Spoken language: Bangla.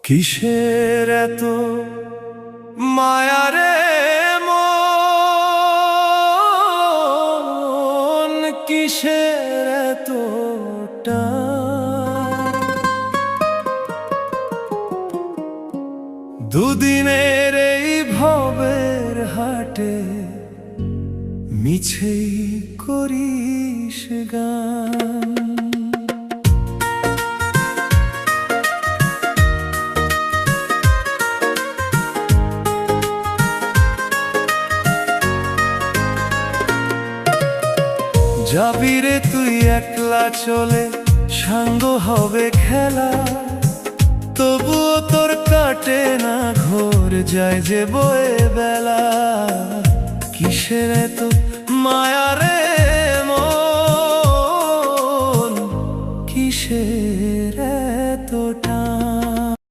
কিসের এত মায়া রে মন, কিসের এত টান? দুদিনের এই ভবের হাটে মিছেই করিস গান। যাবি রে তুই একলা চলে, সাঙ্গ হবে খেলা, তবুও তোর কাটে না ঘোর, যায় যে বয়ে বেলা। কিসের এত মায়া রে